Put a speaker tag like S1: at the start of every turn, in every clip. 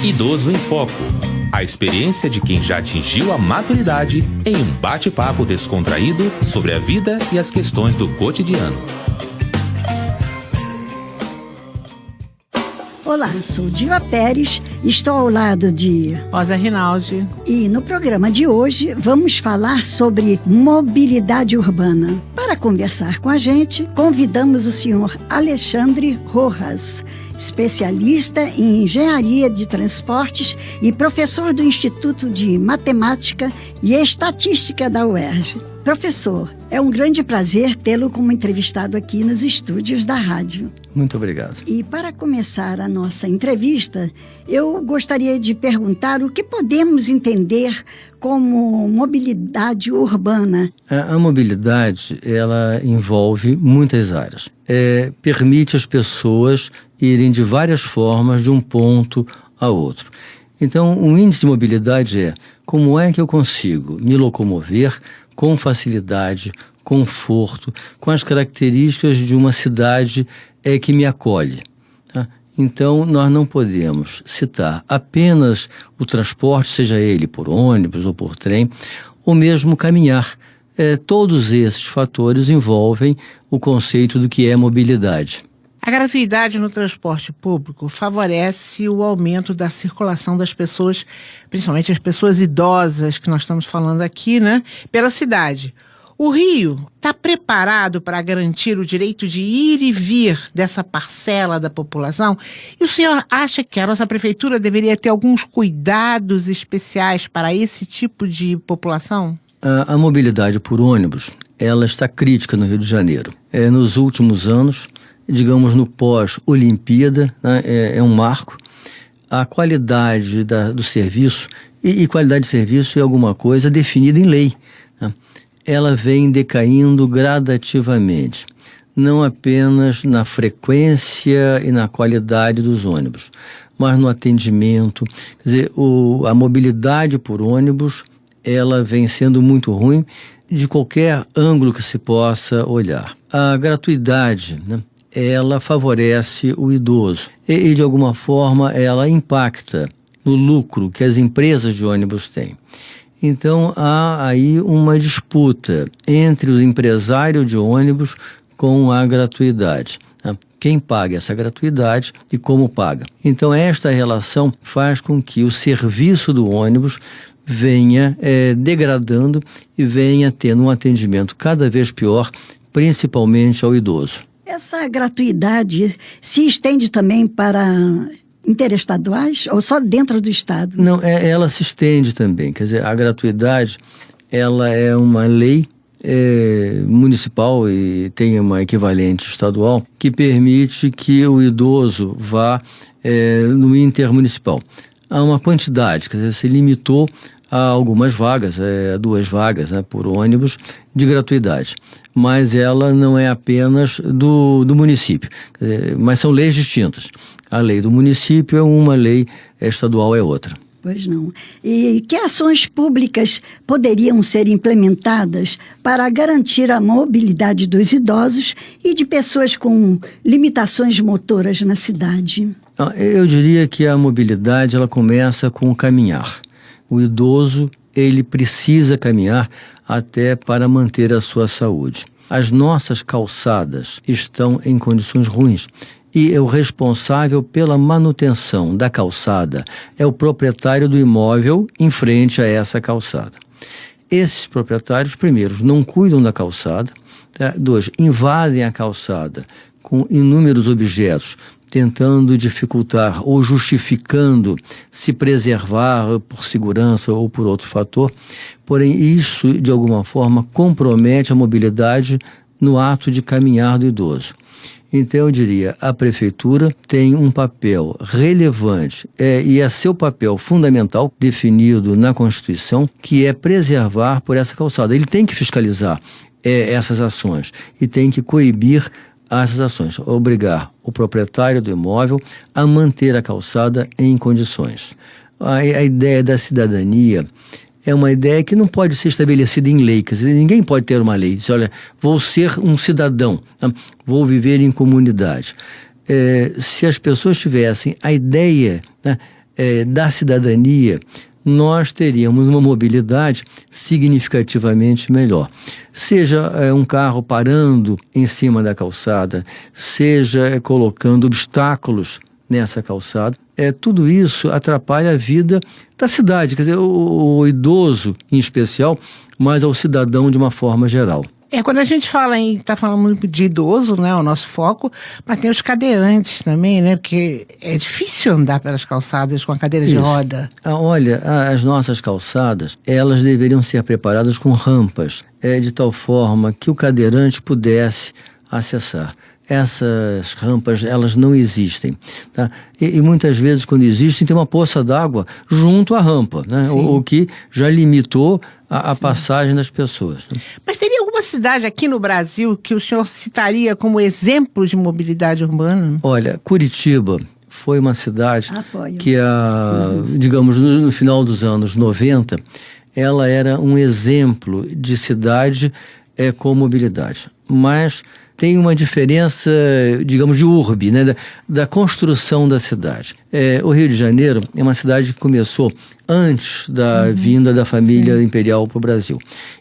S1: Idoso em Foco. A experiência de quem já atingiu a maturidade em um bate-papo descontraído sobre a vida e as questões do cotidiano.
S2: Olá, sou Diva Pérez, estou ao lado de
S3: Rosa Rinaldi.
S2: E no programa de hoje vamos falar sobre mobilidade urbana. Para conversar com a gente, convidamos o senhor Alexandre Rojas, especialista em engenharia de transportes e professor do Instituto de Matemática e Estatística da UERJ. Professor, é um grande prazer tê-lo como entrevistado aqui nos estúdios da rádio.
S4: Muito obrigado.
S2: E para começar a nossa entrevista, eu gostaria de perguntar o que podemos entender como mobilidade urbana.
S4: A mobilidade, ela envolve muitas áreas. Permite às pessoas irem de várias formas de um ponto a outro. Então, o índice de mobilidade é como é que eu consigo me locomover com facilidade, conforto, com as características de uma cidade que me acolhe. Tá? Então, nós não podemos citar apenas o transporte, seja ele por ônibus ou por trem, ou mesmo caminhar. Todos esses fatores envolvem o conceito do que é mobilidade.
S3: A gratuidade no transporte público favorece o aumento da circulação das pessoas, principalmente as pessoas idosas que nós estamos falando aqui, né, pela cidade. O Rio está preparado para garantir o direito de ir e vir dessa parcela da população? E o senhor acha que a nossa prefeitura deveria ter alguns cuidados especiais para esse tipo de população?
S4: A mobilidade por ônibus, ela está crítica no Rio de Janeiro. Nos últimos anos, digamos no pós-Olimpíada, né, é um marco. A qualidade do serviço, e qualidade de serviço é alguma coisa definida em lei, né? Ela vem decaindo gradativamente, não apenas na frequência e na qualidade dos ônibus, mas no atendimento. Quer dizer, a mobilidade por ônibus, ela vem sendo muito ruim de qualquer ângulo que se possa olhar. A gratuidade, né, ela favorece o idoso e, de alguma forma, ela impacta no lucro que as empresas de ônibus têm. Então, há aí uma disputa entre o empresário de ônibus com a gratuidade. Né? Quem paga essa gratuidade e como paga. Então, esta relação faz com que o serviço do ônibus venha degradando e venha tendo um atendimento cada vez pior, principalmente ao idoso.
S2: Essa gratuidade se estende também para interestaduais ou só dentro do estado?
S4: Não, ela se estende também. Quer dizer, a gratuidade, ela é uma lei municipal e tem uma equivalente estadual que permite que o idoso vá no intermunicipal. Há uma quantidade, quer dizer, se limitou a algumas vagas, 2 vagas, né, por ônibus de gratuidade. Mas ela não é apenas do município, mas são leis distintas. A lei do município é uma, a lei estadual é outra.
S2: Pois não. E que ações públicas poderiam ser implementadas para garantir a mobilidade dos idosos e de pessoas com limitações motoras na cidade?
S4: Eu diria que a mobilidade ela começa com o caminhar. O idoso, ele precisa caminhar até para manter a sua saúde. As nossas calçadas estão em condições ruins e o responsável pela manutenção da calçada é o proprietário do imóvel em frente a essa calçada. Esses proprietários, primeiro, não cuidam da calçada, tá? 2, invadem a calçada com inúmeros objetos, tentando dificultar ou justificando se preservar por segurança ou por outro fator. Porém, isso, de alguma forma, compromete a mobilidade no ato de caminhar do idoso. Então, eu diria, a prefeitura tem um papel relevante e é seu papel fundamental, definido na Constituição, que é preservar por essa calçada. Ele tem que fiscalizar essas ações e tem que coibir essas ações, obrigar o proprietário do imóvel a manter a calçada em condições. A ideia da cidadania é uma ideia que não pode ser estabelecida em lei. Quer dizer, ninguém pode ter uma lei e dizer, olha, vou ser um cidadão, vou viver em comunidade. Se as pessoas tivessem a ideia, né, da cidadania, nós teríamos uma mobilidade significativamente melhor. Seja um carro parando em cima da calçada, seja colocando obstáculos nessa calçada, tudo isso atrapalha a vida da cidade, quer dizer, o idoso em especial, mas ao cidadão de uma forma geral.
S3: Quando a gente está falando muito de idoso, né, o nosso foco, mas tem os cadeirantes também, né, porque é difícil andar pelas calçadas com a cadeira de roda.
S4: Olha, as nossas calçadas, elas deveriam ser preparadas com rampas, de tal forma que o cadeirante pudesse acessar. Essas rampas, elas não existem, tá? E muitas vezes, quando existem, tem uma poça d'água junto à rampa, né? O que já limitou a passagem das pessoas, né?
S3: Mas teria alguma cidade aqui no Brasil que o senhor citaria como exemplo de mobilidade urbana?
S4: Olha, Curitiba foi uma cidade que, digamos, no final dos anos 90, ela era um exemplo de cidade com mobilidade. Mas tem uma diferença, digamos, de urbe, né, da construção da cidade. O Rio de Janeiro é uma cidade que começou antes da vinda da família imperial para o Brasil.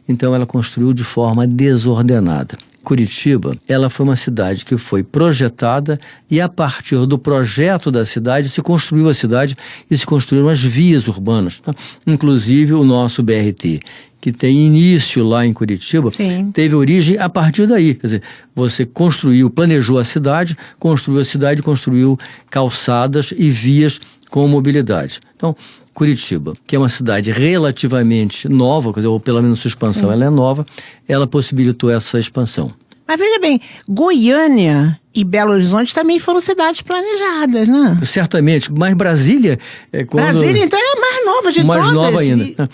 S4: Então ela construiu de forma desordenada. Curitiba, ela foi uma cidade que foi projetada e a partir do projeto da cidade se construiu a cidade e se construíram as vias urbanas, tá? Inclusive o nosso BRT, que tem início lá em Curitiba, teve origem a partir daí. Quer dizer, você planejou a cidade, construiu calçadas e vias com mobilidade. Então, Curitiba, que é uma cidade relativamente nova, quer dizer, ou pelo menos sua expansão ela é nova, ela possibilitou essa expansão. Mas
S3: veja bem, Goiânia e Belo Horizonte também foram cidades planejadas, né?
S4: Certamente, mas Brasília...
S3: Brasília, então, é a mais nova de todas.
S4: Mais nova ainda.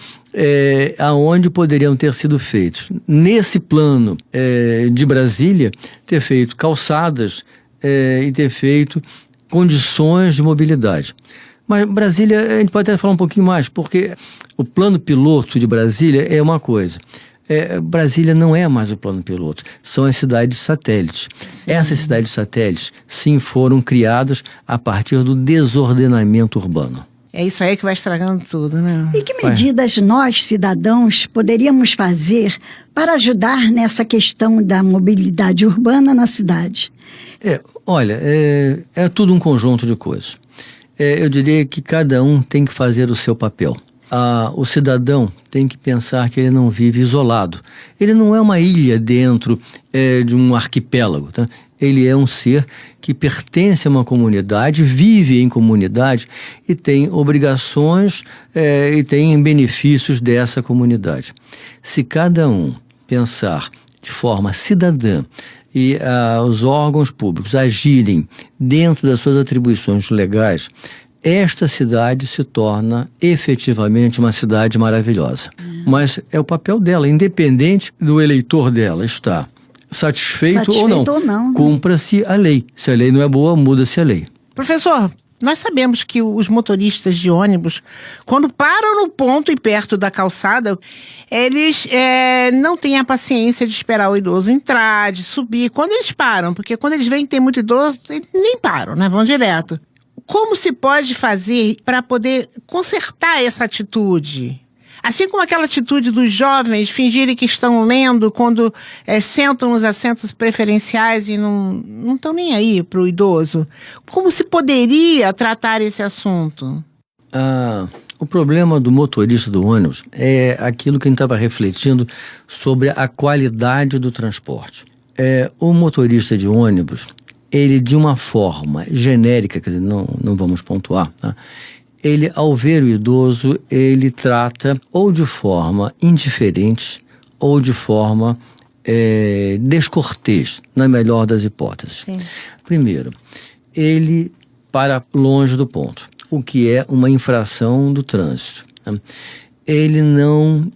S4: Aonde poderiam ter sido feitos. Nesse plano de Brasília, ter feito calçadas e ter feito condições de mobilidade. Mas Brasília, a gente pode até falar um pouquinho mais, porque o plano piloto de Brasília é uma coisa. Brasília não é mais o plano piloto, são as cidades satélites. Essas cidades satélites, sim, foram criadas a partir do desordenamento urbano.
S3: É isso aí que vai estragando tudo, né?
S2: E que medidas nós, cidadãos, poderíamos fazer para ajudar nessa questão da mobilidade urbana na cidade?
S4: Olha, é tudo um conjunto de coisas. Eu diria que cada um tem que fazer o seu papel. O cidadão tem que pensar que ele não vive isolado. Ele não é uma ilha dentro de um arquipélago, tá? Ele é um ser que pertence a uma comunidade, vive em comunidade e tem obrigações e tem benefícios dessa comunidade. Se cada um pensar de forma cidadã e os órgãos públicos agirem dentro das suas atribuições legais, esta cidade se torna efetivamente uma cidade maravilhosa. Mas é o papel dela, independente do eleitor dela estar satisfeito ou não. Cumpra-se a lei. Se a lei não é boa, muda-se a lei.
S3: Professor, nós sabemos que os motoristas de ônibus, quando param no ponto e perto da calçada, eles não têm a paciência de esperar o idoso entrar, de subir. Quando eles param, porque quando eles veem que tem muito idoso, eles nem param, né? Vão direto. Como se pode fazer para poder consertar essa atitude? Assim como aquela atitude dos jovens fingirem que estão lendo quando sentam nos assentos preferenciais e não estão nem aí para o idoso. Como se poderia tratar esse assunto?
S4: O problema do motorista do ônibus é aquilo que a gente estava refletindo sobre a qualidade do transporte. O motorista de ônibus, ele de uma forma genérica, quer dizer, não vamos pontuar, tá? Ele, ao ver o idoso, ele trata ou de forma indiferente ou de forma descortês, na melhor das hipóteses.
S3: Sim.
S4: Primeiro, ele para longe do ponto, o que é uma infração do trânsito, tá? Ele não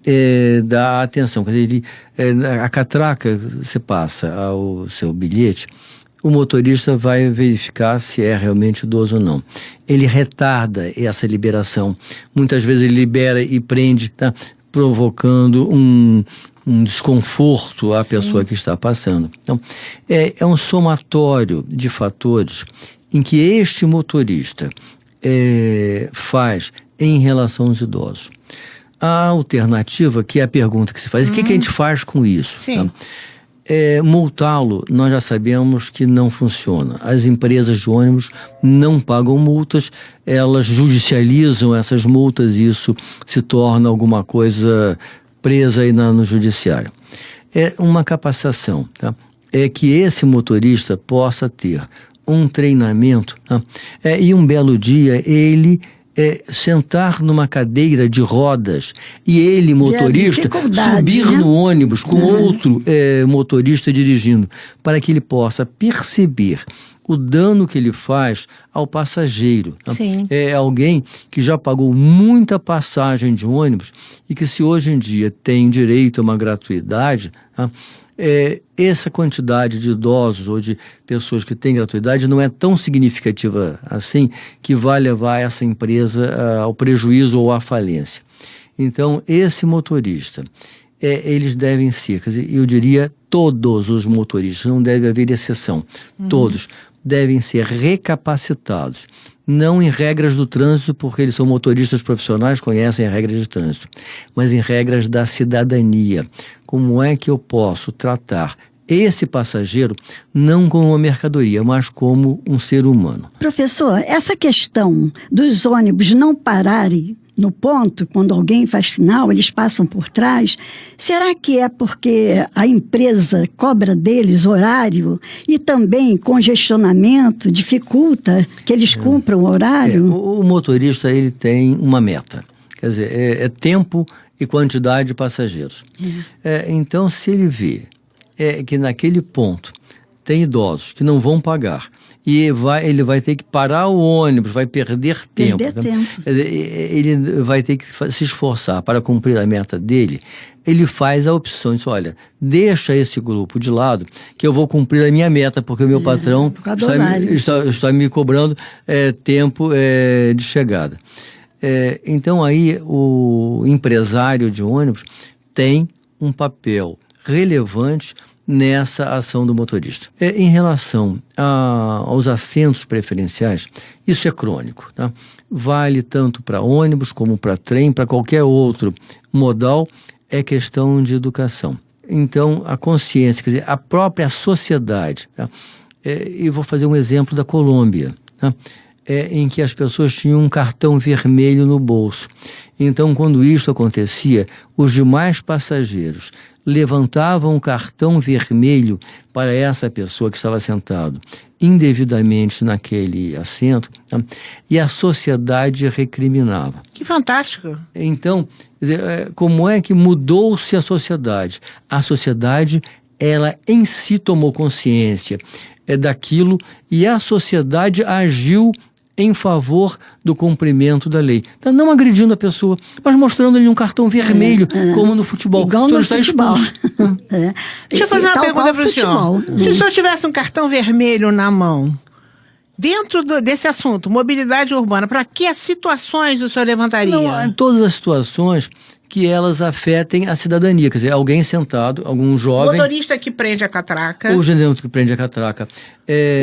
S4: dá atenção, quer dizer, a catraca, você passa ao seu bilhete, o motorista vai verificar se é realmente idoso ou não. Ele retarda essa liberação. Muitas vezes ele libera e prende, tá? Provocando um desconforto à pessoa que está passando. Então, é um somatório de fatores em que este motorista faz em relação aos idosos? A alternativa, que é a pergunta que se faz, o que a gente faz com isso?
S3: Sim.
S4: Tá? Multá-lo, nós já sabemos que não funciona. As empresas de ônibus não pagam multas, elas judicializam essas multas e isso se torna alguma coisa presa aí no judiciário. É uma capacitação, tá? É que esse motorista possa ter um treinamento, tá? E um belo dia ele sentar numa cadeira de rodas e ele, motorista, subir no ônibus com outro motorista dirigindo, para que ele possa perceber o dano que ele faz ao passageiro. Tá? É alguém que já pagou muita passagem de ônibus e que, se hoje em dia tem direito a uma gratuidade, tá? Essa quantidade de idosos ou de pessoas que têm gratuidade não é tão significativa assim que vai levar essa empresa ao prejuízo ou à falência. Então, esse motorista, eles devem ser, quer dizer, eu diria todos os motoristas, não deve haver exceção, todos devem ser recapacitados, não em regras do trânsito, porque eles são motoristas profissionais, conhecem as regras de trânsito, mas em regras da cidadania. Como é que eu posso tratar esse passageiro não como uma mercadoria, mas como um ser humano?
S2: Professor, essa questão dos ônibus não pararem no ponto, quando alguém faz sinal, eles passam por trás, será que é porque a empresa cobra deles horário e também congestionamento dificulta que eles cumpram o horário?
S4: O motorista, ele tem uma meta, quer dizer, é tempo e quantidade de passageiros. Então, se ele vê que naquele ponto tem idosos que não vão pagar, e ele vai ter que parar o ônibus, vai perder tempo. Ele vai ter que se esforçar para cumprir a meta dele. Ele faz a opção, diz, olha, deixa esse grupo de lado, que eu vou cumprir a minha meta, porque o meu patrão está me cobrando tempo de chegada. Então aí o empresário de ônibus tem um papel relevante nessa ação do motorista. Em relação aos assentos preferenciais, isso é crônico, tá? Vale tanto para ônibus como para trem, para qualquer outro modal, é questão de educação. Então, a consciência, quer dizer, a própria sociedade, tá? E vou fazer um exemplo da Colômbia, tá? Em que as pessoas tinham um cartão vermelho no bolso. Então, quando isso acontecia, os demais passageiros levantavam um cartão vermelho para essa pessoa que estava sentado indevidamente naquele assento, tá? E a sociedade recriminava.
S3: Que fantástico!
S4: Então, como é que mudou-se a sociedade? A sociedade, ela em si tomou consciência daquilo e a sociedade agiu em favor do cumprimento da lei. Então, não agredindo a pessoa, mas mostrando-lhe um cartão vermelho, como no futebol.
S2: Igual no futebol.
S3: Deixa eu fazer uma pergunta para o senhor. Se o senhor tivesse um cartão vermelho na mão, dentro desse assunto, mobilidade urbana, para que situações o senhor levantaria?
S4: Não, em todas as situações que elas afetem a cidadania, quer dizer, alguém sentado, algum jovem...
S3: Motorista que prende a catraca.
S4: O general que prende a catraca.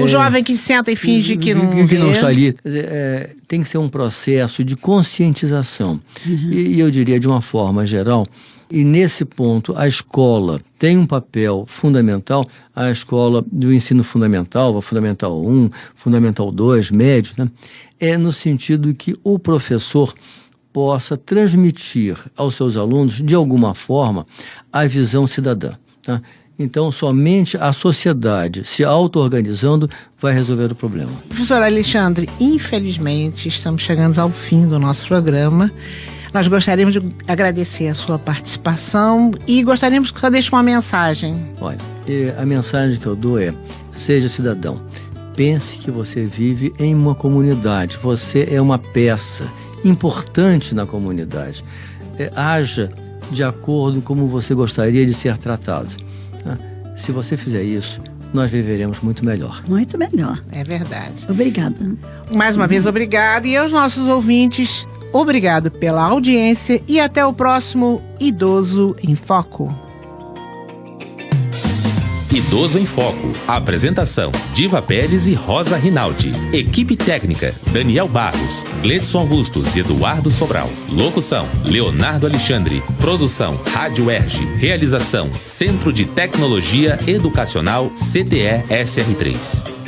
S3: O jovem que senta e finge que não
S4: está ali. Quer dizer, tem que ser um processo de conscientização. E eu diria, de uma forma geral, e nesse ponto a escola tem um papel fundamental, a escola do ensino fundamental, Fundamental 1, Fundamental 2, médio, né? No sentido que o professor possa transmitir aos seus alunos, de alguma forma, a visão cidadã. Tá? Então, somente a sociedade se auto-organizando vai resolver o problema.
S3: Professor Alexandre, infelizmente, estamos chegando ao fim do nosso programa. Nós gostaríamos de agradecer a sua participação e gostaríamos que você deixe uma mensagem.
S4: Olha, a mensagem que eu dou é: seja cidadão. Pense que você vive em uma comunidade. Você é uma peça importante na comunidade. Haja de acordo com como você gostaria de ser tratado. Tá? Se você fizer isso, nós viveremos muito melhor.
S2: Muito melhor.
S3: É verdade.
S2: Obrigada.
S3: Mais uma vez, obrigado. E aos nossos ouvintes, obrigado pela audiência e até o próximo Idoso em Foco.
S1: Idoso em Foco. Apresentação: Diva Pérez e Rosa Rinaldi. Equipe técnica: Daniel Barros, Gledson Augustos e Eduardo Sobral. Locução: Leonardo Alexandre. Produção: Rádio Erge. Realização: Centro de Tecnologia Educacional CTE SR3.